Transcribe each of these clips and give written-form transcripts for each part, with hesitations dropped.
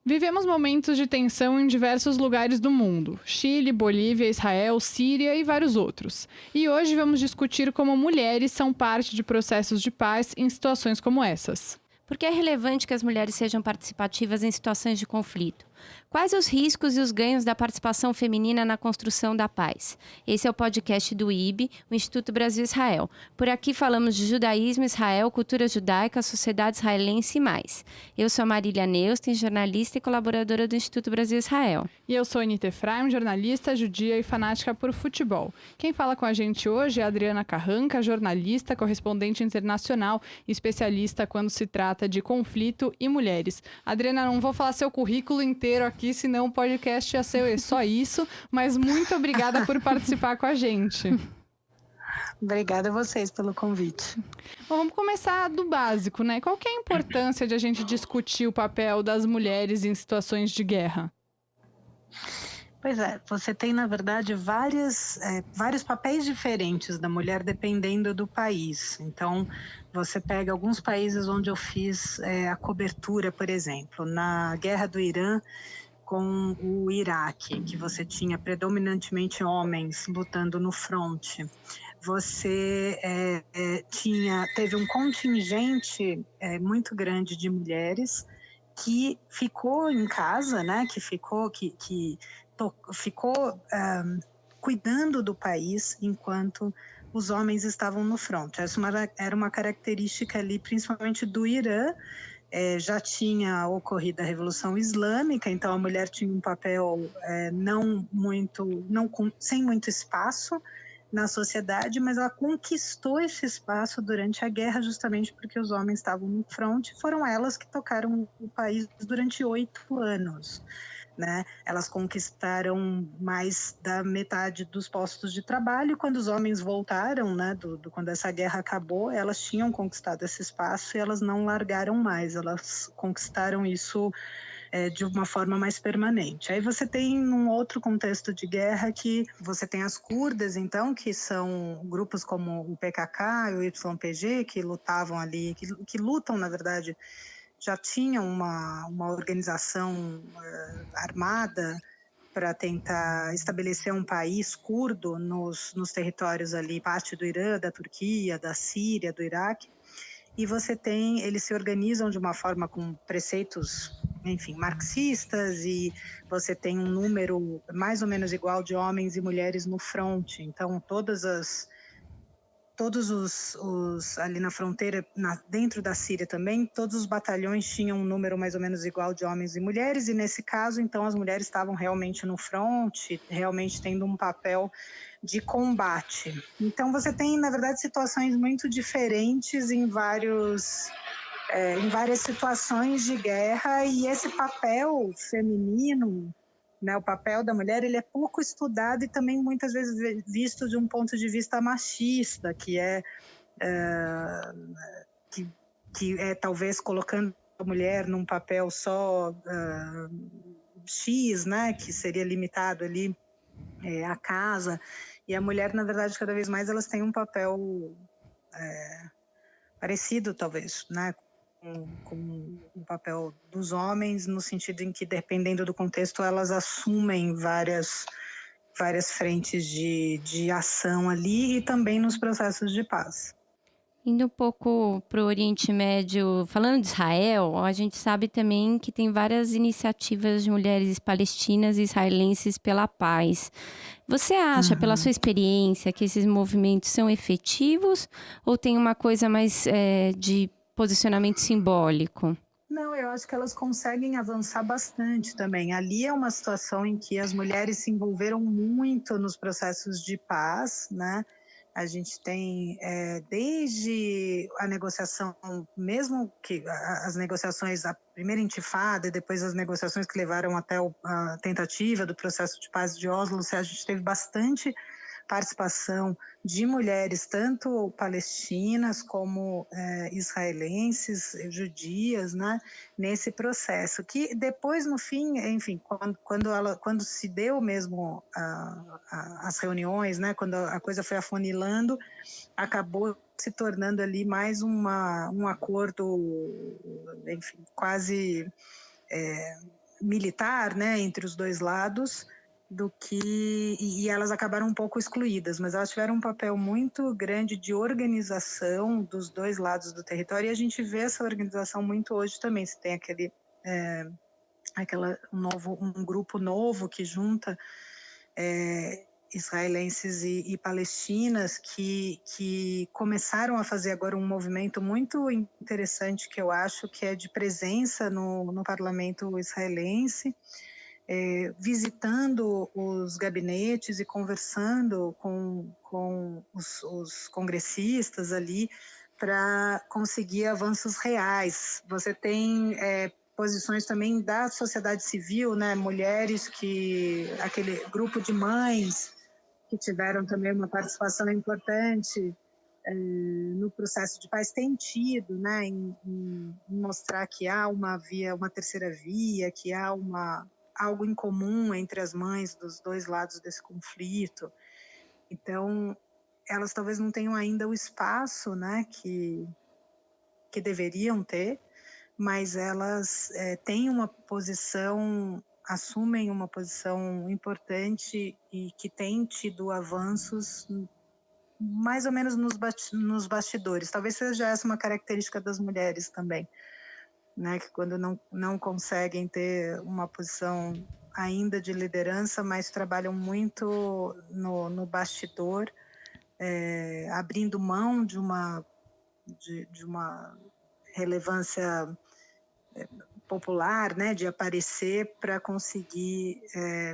Vivemos momentos de tensão em diversos lugares do mundo: Chile, Bolívia, Israel, Síria e vários outros. E hoje vamos discutir como mulheres são parte de processos de paz em situações como essas. Por que é relevante que as mulheres sejam participativas em situações de conflito? Quais os riscos e os ganhos da participação feminina na construção da paz? Esse é o podcast do IB, o Instituto Brasil-Israel. Por aqui falamos de judaísmo, Israel, cultura judaica, sociedade israelense e mais. Eu sou a Marília Neusten, jornalista e colaboradora do Instituto Brasil-Israel. E eu sou Anita Efraim, jornalista, judia e fanática por futebol. Quem fala com a gente hoje é a Adriana Carranca, jornalista, correspondente internacional e especialista quando se trata de conflito e mulheres. Adriana, não vou falar seu currículo inteiro aqui, senão o podcast ia ser só isso, mas muito obrigada por participar com a gente. Obrigada a vocês pelo convite. Bom, vamos começar do básico, né? Qual que é a importância de a gente discutir o papel das mulheres em situações de guerra? Pois é, você tem, na verdade, vários papéis diferentes da mulher dependendo do país. Então, você pega alguns países onde eu fiz a cobertura, por exemplo, na guerra do Irã com o Iraque, que você tinha predominantemente homens lutando no fronte. Você teve um contingente muito grande de mulheres que ficou em casa, né? Que ficou cuidando do país enquanto os homens estavam no fronte. Essa era uma característica ali, principalmente do Irã. Já tinha ocorrido a Revolução Islâmica, então a mulher tinha um papel sem muito espaço na sociedade, mas ela conquistou esse espaço durante a guerra justamente porque os homens estavam no fronte. Foram elas que tocaram o país durante 8 anos. Né? Elas conquistaram mais da metade dos postos de trabalho. Quando os homens voltaram, né, quando essa guerra acabou, elas tinham conquistado esse espaço e elas não largaram mais. Elas conquistaram isso de uma forma mais permanente. Aí você tem um outro contexto de guerra que você tem as curdas, então, que são grupos como o PKK e o YPG, que lutavam ali, que lutam, na verdade, já tinham uma organização armada para tentar estabelecer um país curdo nos territórios ali, parte do Irã, da Turquia, da Síria, do Iraque. E eles se organizam de uma forma com preceitos, enfim, marxistas, e você tem um número mais ou menos igual de homens e mulheres no fronte. Então, todos os ali na fronteira, dentro da Síria também, todos os batalhões tinham um número mais ou menos igual de homens e mulheres, e nesse caso, então, as mulheres estavam realmente no fronte, realmente tendo um papel de combate. Então, você tem, na verdade, situações muito diferentes em várias situações de guerra, e esse papel feminino, né, o papel da mulher, ele é pouco estudado e também muitas vezes visto de um ponto de vista machista, que é talvez colocando a mulher num papel só X, né, que seria limitado ali à casa, e a mulher, na verdade, cada vez mais elas têm um papel parecido, talvez, né, com o papel dos homens, no sentido em que, dependendo do contexto, elas assumem várias frentes de ação ali e também nos processos de paz. Indo um pouco para o Oriente Médio, falando de Israel, a gente sabe também que tem várias iniciativas de mulheres palestinas e israelenses pela paz. Você acha, pela sua experiência, que esses movimentos são efetivos ou tem uma coisa mais de posicionamento simbólico? Não, eu acho que elas conseguem avançar bastante também. Ali é uma situação em que as mulheres se envolveram muito nos processos de paz, né? A gente tem, desde a negociação, mesmo que as negociações, a primeira intifada e depois as negociações que levaram até a tentativa do processo de paz de Oslo, a gente teve bastante participação de mulheres, tanto palestinas como israelenses, judias, né, nesse processo, que depois, no fim, enfim, quando se deu mesmo as reuniões, né, quando a coisa foi afunilando, acabou se tornando ali mais um acordo, enfim, quase militar, né, entre os dois lados, e elas acabaram um pouco excluídas, mas elas tiveram um papel muito grande de organização dos dois lados do território, e a gente vê essa organização muito hoje também. Você tem um grupo novo que junta israelenses e palestinas que começaram a fazer agora um movimento muito interessante, que eu acho que é de presença no parlamento israelense, visitando os gabinetes e conversando com os congressistas ali para conseguir avanços reais. Você tem posições também da sociedade civil, né? Mulheres aquele grupo de mães que tiveram também uma participação importante no processo de paz, tem tido, né, em mostrar que há uma terceira via, que há algo em comum entre as mães dos dois lados desse conflito. Então, elas talvez não tenham ainda o espaço, né, que deveriam ter, mas elas assumem uma posição importante e que tem tido avanços mais ou menos nos bastidores. Talvez seja essa uma característica das mulheres também, né, que quando não conseguem ter uma posição ainda de liderança, mas trabalham muito no bastidor, abrindo mão de uma relevância popular, né, de aparecer para conseguir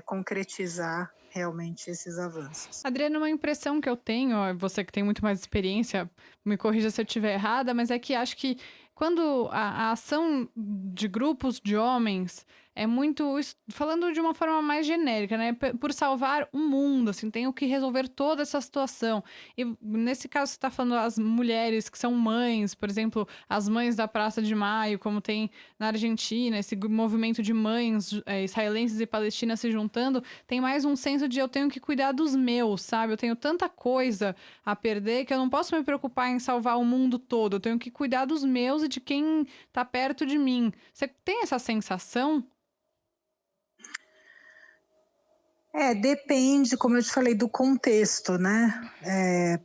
concretizar realmente esses avanços. Adriana, uma impressão que eu tenho, você que tem muito mais experiência, me corrija se eu estiver errada, mas é que acho que quando a ação de grupos de homens é muito, falando de uma forma mais genérica, né? Por salvar o mundo, assim, tenho que resolver toda essa situação. E nesse caso você está falando as mulheres que são mães, por exemplo, as mães da Praça de Maio, como tem na Argentina, esse movimento de mães israelenses e palestinas se juntando, tem mais um senso de eu tenho que cuidar dos meus, sabe? Eu tenho tanta coisa a perder que eu não posso me preocupar em salvar o mundo todo, eu tenho que cuidar dos meus e de quem está perto de mim. Você tem essa sensação? Depende, como eu te falei, do contexto, né?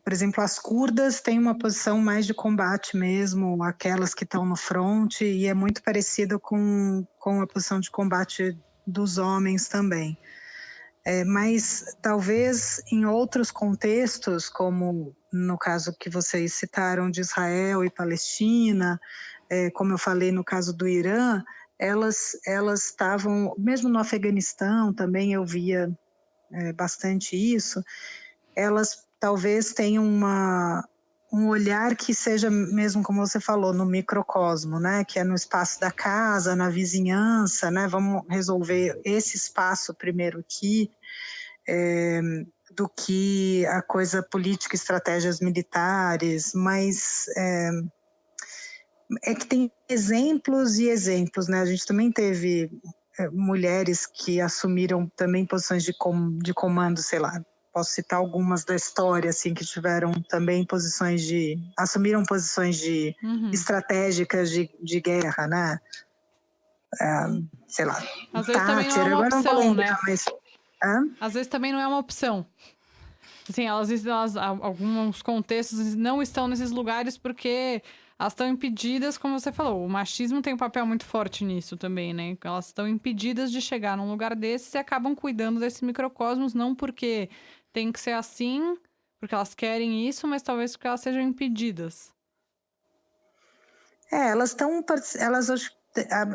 Por exemplo, as curdas têm uma posição mais de combate mesmo, aquelas que estão no front, e é muito parecido com a posição de combate dos homens também. Mas talvez em outros contextos, como no caso que vocês citaram de Israel e Palestina, como eu falei no caso do Irã, elas estavam, mesmo no Afeganistão também eu via bastante isso, elas talvez tenham um olhar que seja mesmo como você falou, no microcosmo, né? Que é no espaço da casa, na vizinhança, né? Vamos resolver esse espaço primeiro aqui, do que a coisa política, estratégias militares, mas que tem exemplos e exemplos, né? A gente também teve mulheres que assumiram também posições de comando, sei lá, posso citar algumas da história, assim, que tiveram também assumiram posições de estratégicas de guerra, né? Sei lá, às vezes também não é uma agora opção, não vou lembrar, né? mas... Às vezes também não é uma opção. Assim, alguns contextos não estão nesses lugares porque elas estão impedidas, como você falou, o machismo tem um papel muito forte nisso também, né? Elas estão impedidas de chegar num lugar desses e acabam cuidando desse microcosmos, não porque tem que ser assim, porque elas querem isso, mas talvez porque elas sejam impedidas.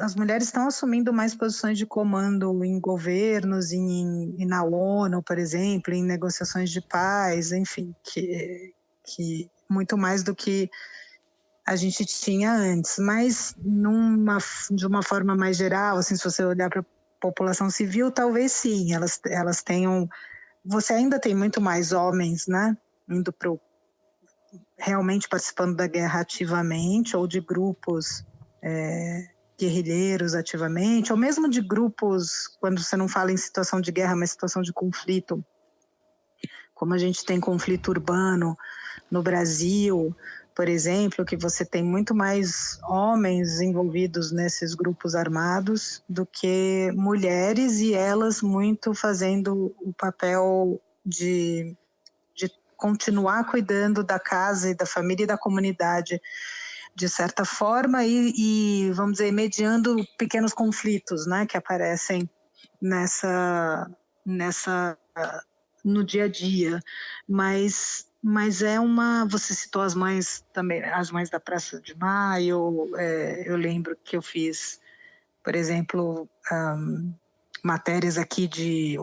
As mulheres estão assumindo mais posições de comando em governos, e na ONU, por exemplo, em negociações de paz, enfim, que muito mais do que a gente tinha antes. Mas de uma forma mais geral, assim, se você olhar para a população civil, talvez sim, elas tenham... Você ainda tem muito mais homens, né, indo realmente participando da guerra ativamente, ou de grupos guerrilheiros ativamente, ou mesmo de grupos, quando você não fala em situação de guerra, mas situação de conflito, como a gente tem conflito urbano no Brasil, por exemplo, que você tem muito mais homens envolvidos nesses grupos armados do que mulheres, e elas muito fazendo o papel de continuar cuidando da casa e da família e da comunidade de certa forma e vamos dizer, mediando pequenos conflitos, né, que aparecem no dia a dia, mas você citou as mães também, as mães da Praça de Maio, eu lembro que eu fiz, por exemplo, matérias aqui de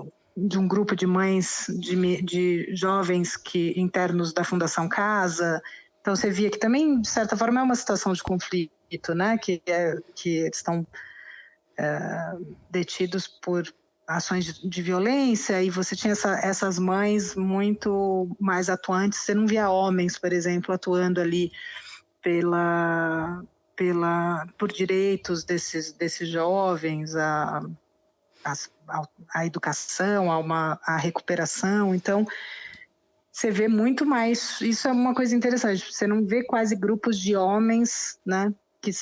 um grupo de mães de jovens internos da Fundação Casa. Então você via que também, de certa forma, é uma situação de conflito, né? Que eles estão detidos por ações de violência, e você tinha essas mães muito mais atuantes. Você não via homens, por exemplo, atuando ali por direitos desses jovens, a educação, a recuperação. Então, você vê muito mais, isso é uma coisa interessante, você não vê quase grupos de homens, né, que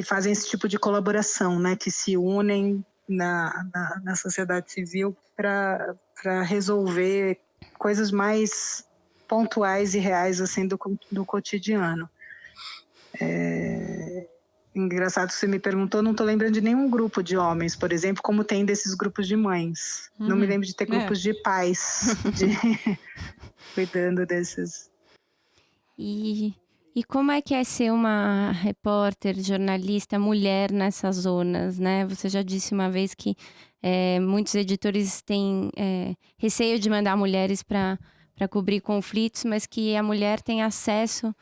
fazem esse tipo de colaboração, né, que se unem na sociedade civil para resolver coisas mais pontuais e reais assim do cotidiano. Engraçado que você me perguntou, não estou lembrando de nenhum grupo de homens, por exemplo, como tem desses grupos de mães. Não me lembro de ter grupos de pais cuidando desses. E como é que é ser uma repórter, jornalista, mulher nessas zonas, né? Você já disse uma vez que muitos editores têm receio de mandar mulheres para cobrir conflitos, mas que a mulher tem acesso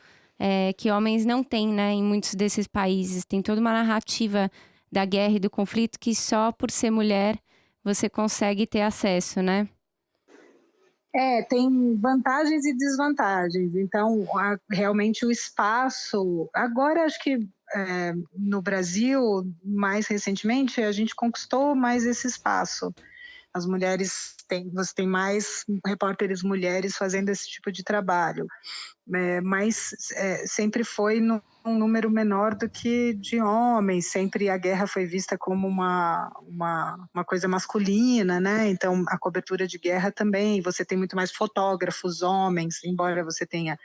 que homens não têm, né? Em muitos desses países. Tem toda uma narrativa da guerra e do conflito que só por ser mulher você consegue ter acesso, né? Tem vantagens e desvantagens. Então, realmente o espaço... Agora, acho que no Brasil, mais recentemente, a gente conquistou mais esse espaço. As mulheres você tem mais repórteres mulheres fazendo esse tipo de trabalho, mas sempre foi num número menor do que de homens. Sempre a guerra foi vista como uma coisa masculina, né? Então a cobertura de guerra também, você tem muito mais fotógrafos homens, embora você tenha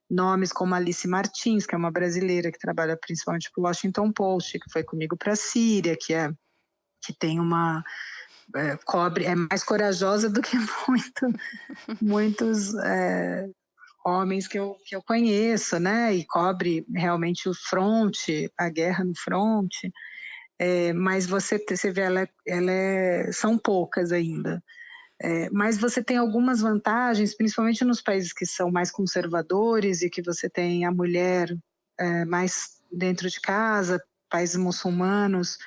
nomes como Alice Martins, que é uma brasileira que trabalha principalmente para o Washington Post, que foi comigo para a Síria, que tem é mais corajosa do que muitos homens que eu conheço, né? E cobre realmente o fronte, a guerra no fronte. Mas você vê, são poucas ainda. Mas você tem algumas vantagens, principalmente nos países que são mais conservadores e que você tem a mulher mais dentro de casa, países muçulmanos,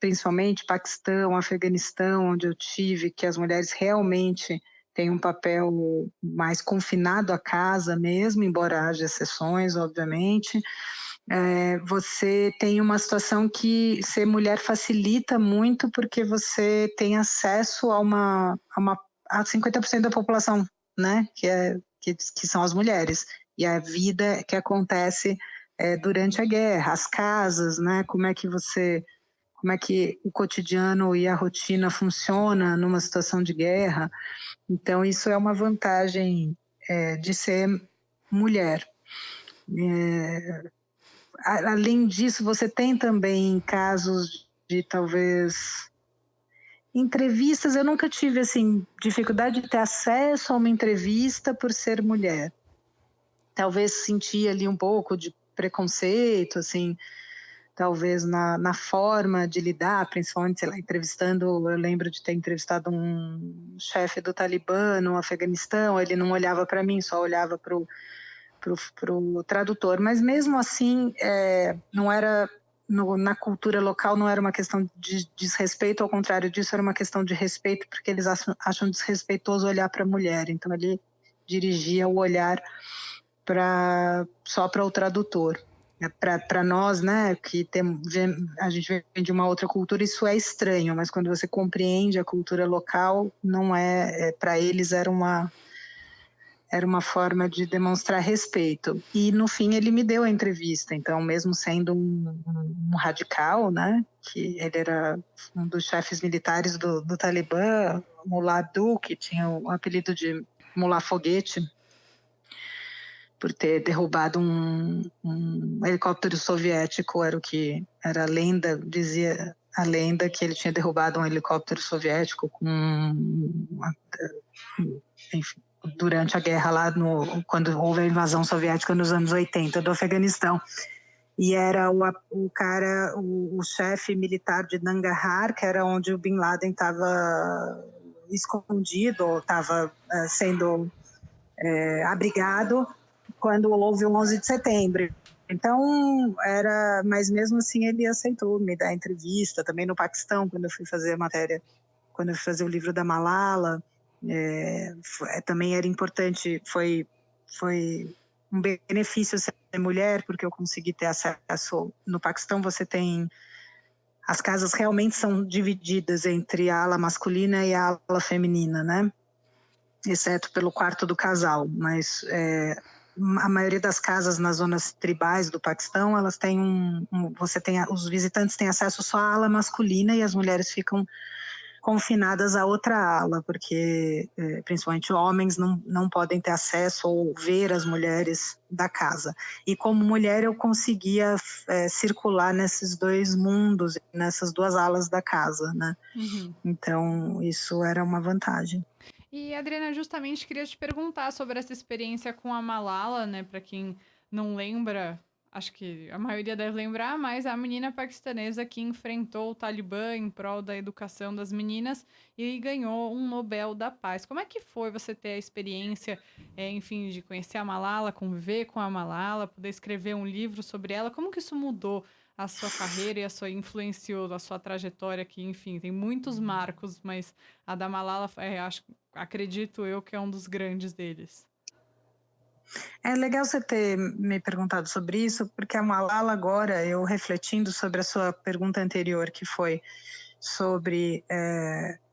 principalmente Paquistão, Afeganistão, onde eu tive, que as mulheres realmente têm um papel mais confinado à casa mesmo, embora haja exceções, obviamente. Você tem uma situação que ser mulher facilita muito, porque você tem acesso a 50% da população, né, que são as mulheres, e a vida que acontece durante a guerra, as casas, né, como é que o cotidiano e a rotina funciona numa situação de guerra. Então, isso é uma vantagem de ser mulher. Além disso, você tem também casos de talvez entrevistas. Eu nunca tive assim dificuldade de ter acesso a uma entrevista por ser mulher. Talvez sentia ali um pouco de preconceito, assim, talvez na forma de lidar, principalmente, sei lá, entrevistando. Eu lembro de ter entrevistado um chefe do Talibã no Afeganistão. Ele não olhava para mim, só olhava para o tradutor, mas mesmo assim não era na cultura local, não era uma questão de desrespeito, ao contrário disso, era uma questão de respeito, porque eles acham desrespeitoso olhar para a mulher, então ele dirigia o olhar só para o tradutor. Para nós, né, a gente vem de uma outra cultura, isso é estranho, mas quando você compreende a cultura local, não para eles era era uma forma de demonstrar respeito. E no fim ele me deu a entrevista, então mesmo sendo um radical, né, que ele era um dos chefes militares do Talibã, Mullah Abdul, que tinha o apelido de Mullah Foguete, por ter derrubado um helicóptero soviético, era a lenda, dizia a lenda que ele tinha derrubado um helicóptero soviético enfim, durante a guerra lá, quando houve a invasão soviética nos anos 80 do Afeganistão. E era o chefe militar de Nangarhar, que era onde o Bin Laden estava escondido, ou estava sendo abrigado, quando houve o 11 de setembro. Então, mas mesmo assim ele aceitou me dar entrevista, também no Paquistão, quando eu fui fazer a matéria, quando eu fui fazer o livro da Malala, também era importante, foi um benefício ser mulher, porque eu consegui ter acesso. No Paquistão você tem, as casas realmente são divididas entre a ala masculina e a ala feminina, né? Exceto pelo quarto do casal, mas a maioria das casas nas zonas tribais do Paquistão, elas têm os visitantes têm acesso só à ala masculina e as mulheres ficam confinadas a outra ala, porque principalmente homens não podem ter acesso ou ver as mulheres da casa. E como mulher eu conseguia circular nesses dois mundos, nessas duas alas da casa, né? Uhum. Então isso era uma vantagem. E, Adriana, justamente queria te perguntar sobre essa experiência com a Malala, né? Para quem não lembra, acho que a maioria deve lembrar, mas a menina paquistanesa que enfrentou o Talibã em prol da educação das meninas e ganhou um Nobel da Paz. Como é que foi você ter a experiência, enfim, de conhecer a Malala, conviver com a Malala, poder escrever um livro sobre ela? Como que isso mudou a sua carreira e influenciou a sua trajetória, que, enfim, tem muitos marcos, mas a da Malala, acredito eu, que é um dos grandes deles. É legal você ter me perguntado sobre isso, porque a Malala agora, eu refletindo sobre a sua pergunta anterior, que foi sobre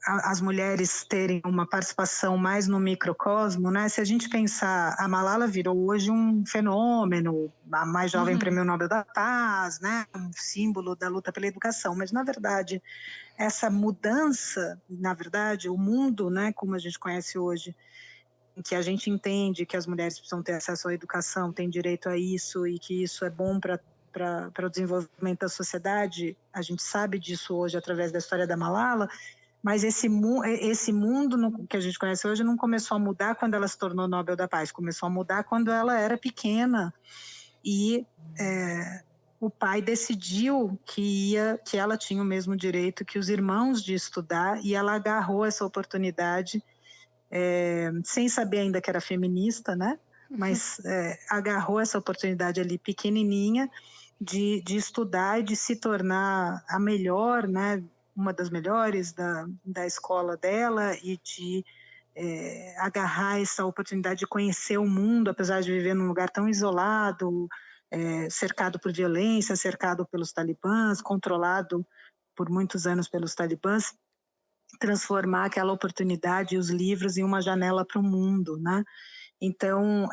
as mulheres terem uma participação mais no microcosmo, né? Se a gente pensar, a Malala virou hoje um fenômeno, a mais jovem Prêmio Nobel da Paz, né? Um símbolo da luta pela educação, mas na verdade essa mudança, na verdade, o mundo, né, como a gente conhece hoje, em que a gente entende que as mulheres precisam ter acesso à educação, têm direito a isso e que isso é bom para o desenvolvimento da sociedade, a gente sabe disso hoje através da história da Malala, mas esse mundo que a gente conhece hoje não começou a mudar quando ela se tornou Nobel da Paz, começou a mudar quando ela era pequena e o pai decidiu que ela tinha o mesmo direito que os irmãos de estudar e ela agarrou essa oportunidade sem saber ainda que era feminista, né? Mas agarrou essa oportunidade ali pequenininha de estudar e de se tornar a melhor, né? Uma das melhores da escola dela e de agarrar essa oportunidade de conhecer o mundo, apesar de viver num lugar tão isolado, cercado por violência, cercado pelos talibãs, controlado por muitos anos pelos talibãs, transformar aquela oportunidade e os livros em uma janela para o mundo, né? Então,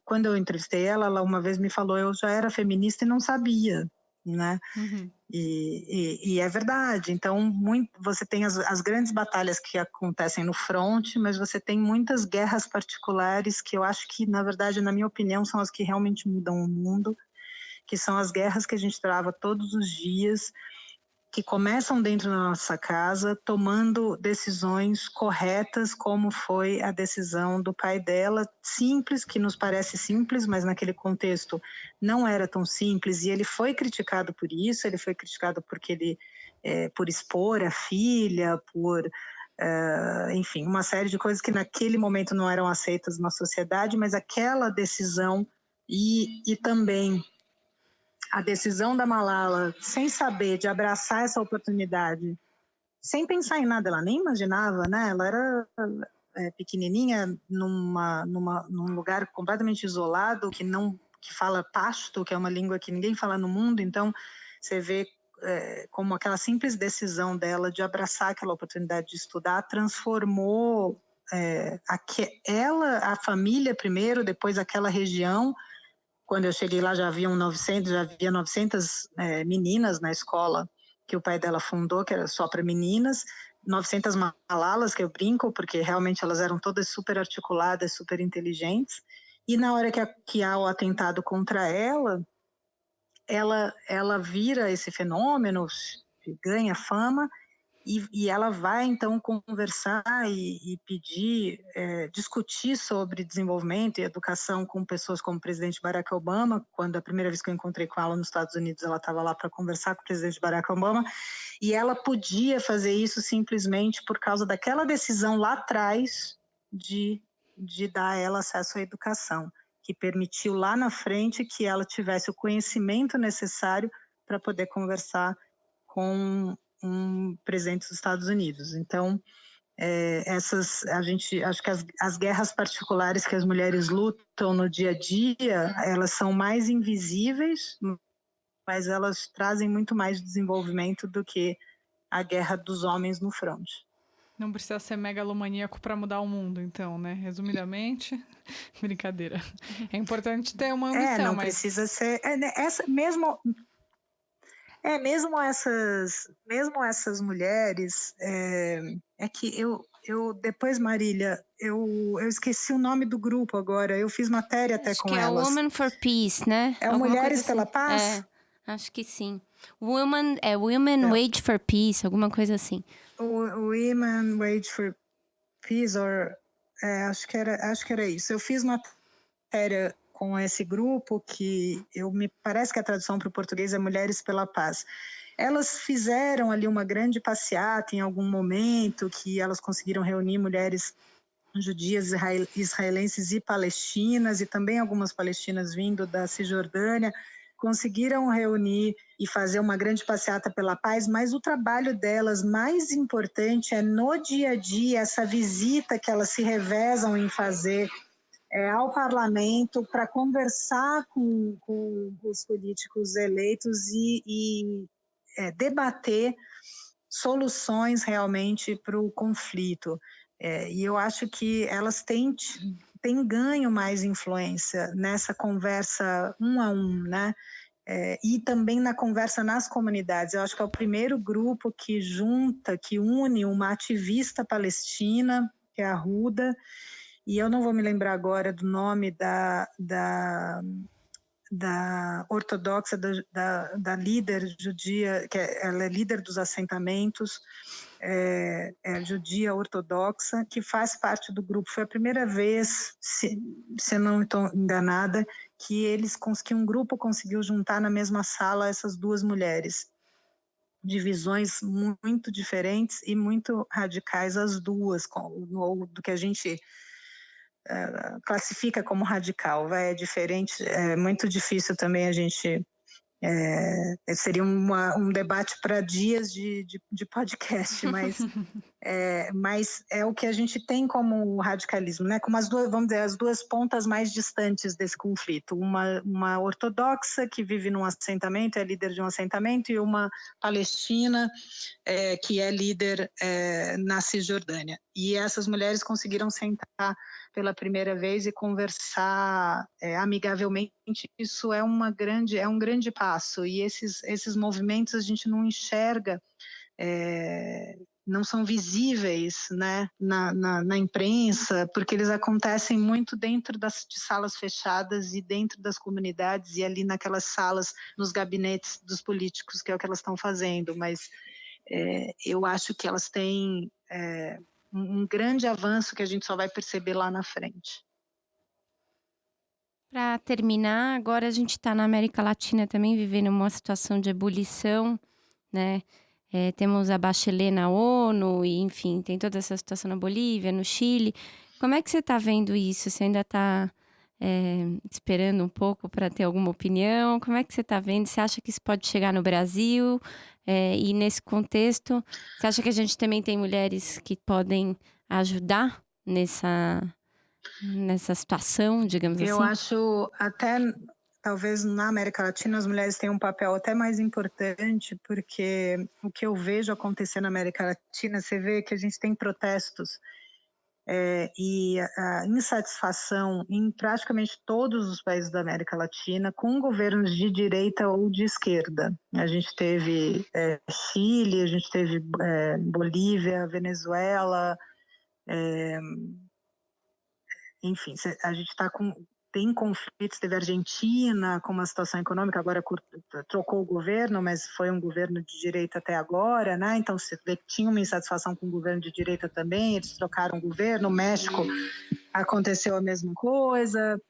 quando eu entrevistei ela uma vez me falou, eu já era feminista e não sabia, né? Uhum. E é verdade. Então, você tem as grandes batalhas que acontecem no front, mas você tem muitas guerras particulares que eu acho que, na verdade, na minha opinião, são as que realmente mudam o mundo, que são as guerras que a gente trava todos os dias, que começam dentro da nossa casa, tomando decisões corretas, como foi a decisão do pai dela, simples, que nos parece simples, mas naquele contexto não era tão simples, e ele foi criticado por isso, ele foi criticado por expor a filha, enfim, uma série de coisas que naquele momento não eram aceitas na sociedade, mas aquela decisão e também a decisão da Malala, sem saber, de abraçar essa oportunidade, sem pensar em nada, ela nem imaginava, né? Ela era pequenininha, num lugar completamente isolado, que fala pashto, que é uma língua que ninguém fala no mundo, então você vê como aquela simples decisão dela de abraçar aquela oportunidade de estudar transformou a família primeiro, depois aquela região. Quando eu cheguei lá já havia 900 meninas na escola que o pai dela fundou, que era só para meninas, 900 malalas, que eu brinco, porque realmente elas eram todas super articuladas, super inteligentes. E na hora que há o atentado contra ela vira esse fenômeno, ganha fama, e ela vai então conversar e pedir, discutir sobre desenvolvimento e educação com pessoas como o presidente Barack Obama. Quando a primeira vez que eu encontrei com ela nos Estados Unidos, ela estava lá para conversar com o presidente Barack Obama, e ela podia fazer isso simplesmente por causa daquela decisão lá atrás de dar a ela acesso à educação, que permitiu lá na frente que ela tivesse o conhecimento necessário para poder conversar com um presidente dos Estados Unidos. Então, acho que as guerras particulares que as mulheres lutam no dia a dia, elas são mais invisíveis, mas elas trazem muito mais desenvolvimento do que a guerra dos homens no fronte. Não precisa ser megalomaníaco para mudar o mundo, então, né? Resumidamente, brincadeira. É importante ter uma ambição, não precisa ser... Mesmo essas mulheres, que eu depois, Marília, eu esqueci o nome do grupo agora, eu fiz matéria até com elas. Acho que é Women for Peace, né? É o Mulheres pela Paz? Acho que sim. Women Wage for Peace, alguma coisa assim. Women Wage for Peace, acho que era isso. Eu fiz matéria com esse grupo que me parece que a tradução para o português é Mulheres pela Paz. Elas fizeram ali uma grande passeata em algum momento, que elas conseguiram reunir mulheres judias, israelenses e palestinas, e também algumas palestinas vindo da Cisjordânia, conseguiram reunir e fazer uma grande passeata pela paz, mas o trabalho delas mais importante é no dia a dia, essa visita que elas se revezam em fazer ao parlamento para conversar com os políticos eleitos e debater soluções realmente para o conflito. E eu acho que elas têm ganho mais influência nessa conversa um a um, né? E também na conversa nas comunidades. Eu acho que é o primeiro grupo que une uma ativista palestina, que é a Ruda, e eu não vou me lembrar agora do nome da ortodoxa, da líder judia, que ela é líder dos assentamentos, judia ortodoxa, que faz parte do grupo. Foi a primeira vez, se eu não estou enganada, que um grupo conseguiu juntar na mesma sala essas duas mulheres, de visões muito diferentes e muito radicais, as duas, do que a gente classifica como radical. É diferente, é muito difícil também a gente... seria um debate para dias de podcast, mas é o que a gente tem como radicalismo, né? Como vamos dizer, as duas pontas mais distantes desse conflito. Uma ortodoxa que vive num assentamento, é líder de um assentamento, e uma palestina que é líder na Cisjordânia. E essas mulheres conseguiram sentar pela primeira vez e conversar amigavelmente. Isso é um grande passo, e esses movimentos a gente não enxerga, não são visíveis, né, na imprensa, porque eles acontecem muito dentro de salas fechadas e dentro das comunidades, e ali naquelas salas, nos gabinetes dos políticos, que é o que elas estão fazendo, mas eu acho que elas têm um grande avanço que a gente só vai perceber lá na frente. Para terminar, agora a gente está na América Latina também vivendo uma situação de ebulição, né? Temos a Bachelet na ONU, e enfim, tem toda essa situação na Bolívia, no Chile. Como é que você está vendo isso? Você ainda está esperando um pouco para ter alguma opinião? Como é que você está vendo? Você acha que isso pode chegar no Brasil? E nesse contexto, você acha que a gente também tem mulheres que podem ajudar nessa situação, digamos assim? Eu acho até, talvez na América Latina, as mulheres têm um papel até mais importante, porque o que eu vejo acontecer na América Latina, você vê que a gente tem protestos e a insatisfação em praticamente todos os países da América Latina com governos de direita ou de esquerda. A gente teve Chile, a gente teve Bolívia, Venezuela, enfim, a gente tem conflitos, teve Argentina com uma situação econômica, agora trocou o governo, mas foi um governo de direita até agora, né? Então você vê que tinha uma insatisfação com o governo de direita também, eles trocaram o governo, o México aconteceu a mesma coisa,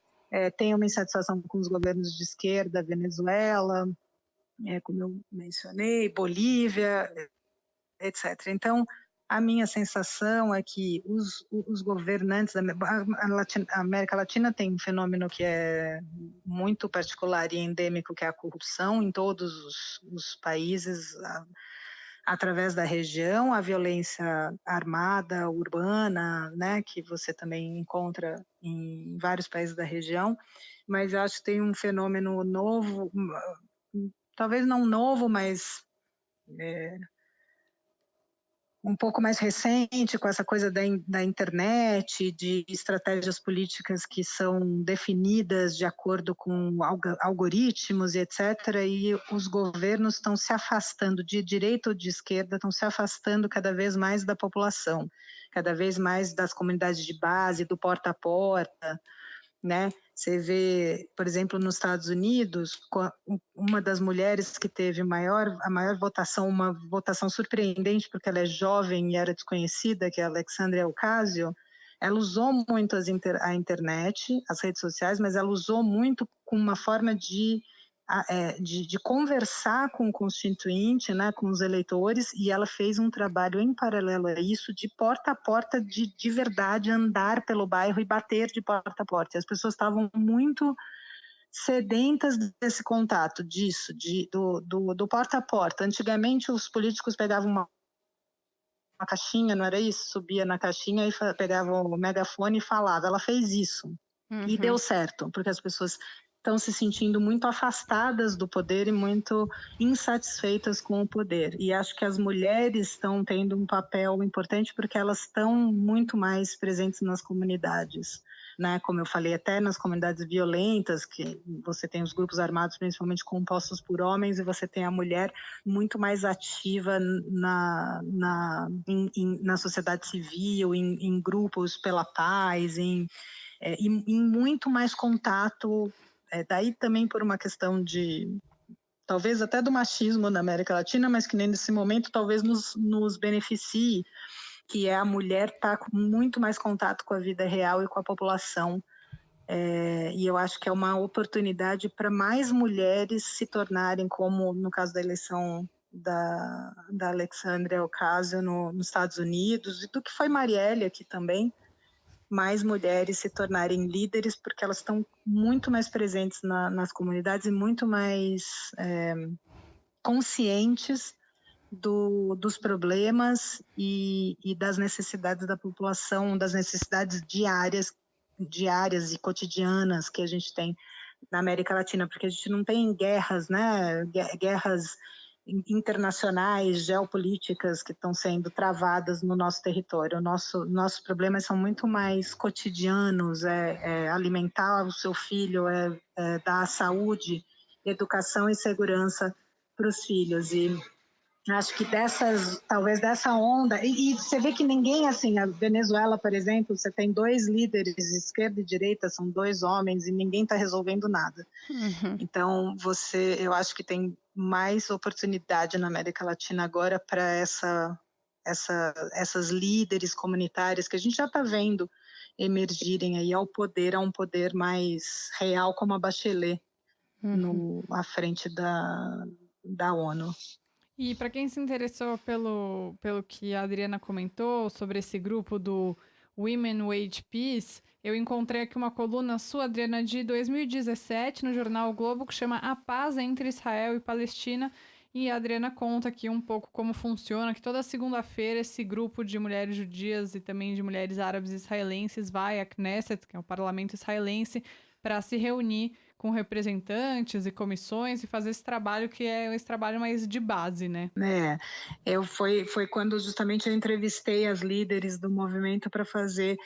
tem uma insatisfação com os governos de esquerda, Venezuela, como eu mencionei, Bolívia, etc. Então, a minha sensação é que os governantes a América Latina tem um fenômeno que é muito particular e endêmico, que é a corrupção em todos os países, através da região, a violência armada, urbana, né, que você também encontra em vários países da região, mas acho que tem um fenômeno novo, talvez não novo, mas um pouco mais recente, com essa coisa da internet, de estratégias políticas que são definidas de acordo com algoritmos e etc., e os governos estão se afastando, de direita ou de esquerda, estão se afastando cada vez mais da população, cada vez mais das comunidades de base, do porta a porta, né? Você vê, por exemplo, nos Estados Unidos, uma das mulheres que teve a maior votação, uma votação surpreendente, porque ela é jovem e era desconhecida, que é a Alexandria Ocasio, ela usou muito a internet, as redes sociais, mas ela usou muito com uma forma de conversar com o constituinte, né, com os eleitores, e ela fez um trabalho em paralelo a isso, de porta a porta, de verdade, andar pelo bairro e bater de porta a porta. E as pessoas estavam muito sedentas desse contato, disso, do porta a porta. Antigamente, os políticos pegavam uma caixinha, não era isso? Subia na caixinha e pegava o megafone e falava. Ela fez isso. E deu certo, porque as pessoas estão se sentindo muito afastadas do poder e muito insatisfeitas com o poder. E acho que as mulheres estão tendo um papel importante porque elas estão muito mais presentes nas comunidades, né? Como eu falei, até nas comunidades violentas, que você tem os grupos armados principalmente compostos por homens, e você tem a mulher muito mais ativa na sociedade civil, em grupos pela paz, e muito mais contato, daí também por uma questão de, talvez até do machismo na América Latina, mas que nem nesse momento talvez nos beneficie, que é a mulher estar com muito mais contato com a vida real e com a população, e eu acho que é uma oportunidade para mais mulheres se tornarem, como no caso da eleição da Alexandria Ocasio nos Estados Unidos, e do que foi Marielle aqui também, mais mulheres se tornarem líderes, porque elas estão muito mais presentes nas comunidades e muito mais conscientes dos problemas e das necessidades da população, das necessidades diárias e cotidianas que a gente tem na América Latina, porque a gente não tem guerras, né? Guerras internacionais, geopolíticas que estão sendo travadas no nosso território. Nossos problemas são muito mais cotidianos, alimentar o seu filho, dar saúde, educação e segurança para os filhos. E acho que talvez dessa onda, e você vê que ninguém, assim, a Venezuela, por exemplo, você tem 2 líderes, esquerda e direita, são 2 homens, e ninguém está resolvendo nada. Então, eu acho que tem mais oportunidade na América Latina agora para essas líderes comunitárias que a gente já está vendo emergirem aí ao poder, a um poder mais real, como a Bachelet à frente da ONU. E para quem se interessou pelo que a Adriana comentou sobre esse grupo do Women Wage Peace, eu encontrei aqui uma coluna sua, Adriana, de 2017, no jornal o Globo, que chama A Paz entre Israel e Palestina. E a Adriana conta aqui um pouco como funciona, que toda segunda-feira esse grupo de mulheres judias e também de mulheres árabes israelenses vai à Knesset, que é o parlamento israelense, para se reunir com representantes e comissões e fazer esse trabalho que é esse trabalho mais de base, né? Foi quando justamente eu entrevistei as líderes do movimento para fazer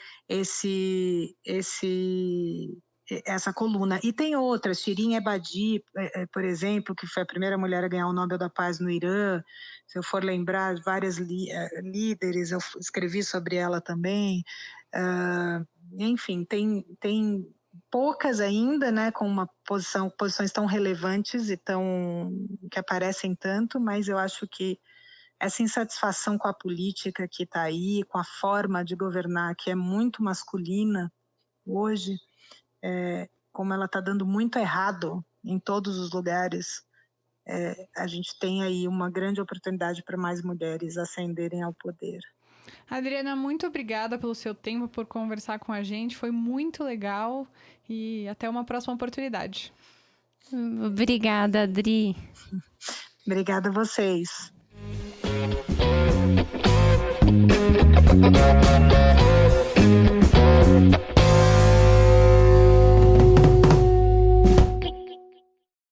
essa coluna. E tem outras, Shirin Ebadi, por exemplo, que foi a primeira mulher a ganhar o Nobel da Paz no Irã. Se eu for lembrar, várias líderes, eu escrevi sobre ela também. Enfim, tem poucas ainda, né, com posições tão relevantes e que aparecem tanto, mas eu acho que essa insatisfação com a política que está aí, com a forma de governar que é muito masculina hoje, como ela está dando muito errado em todos os lugares, a gente tem aí uma grande oportunidade para mais mulheres ascenderem ao poder. Adriana, muito obrigada pelo seu tempo, por conversar com a gente, foi muito legal e até uma próxima oportunidade. Obrigada, Adri. Obrigada a vocês.